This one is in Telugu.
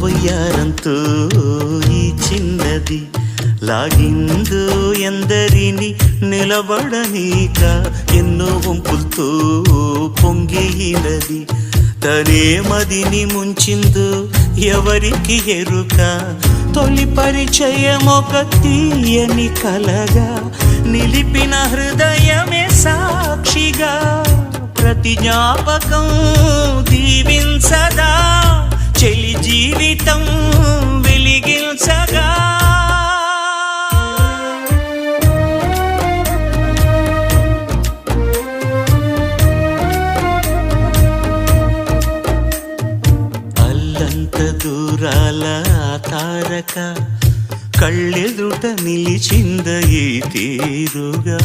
వయ్యారంతో ఈ చిన్నది లాగిందో ఎందరిని నిలబడనీక ఎన్నో వంపులతో పొంగినది తనే మదిని ముంచిందో ఎవరికి ఎరుక తొలి పరిచయం ఒక తీయని కలగా నిలిపిన హృదయమే సాక్షిగా ప్రతి జ్ఞాపకం దీవించదా చెలి జీవితం వెలిగించగా అల్లంత దూరాల తారక కళ్ళెదుట నిలిచింద ఈ తీరుగా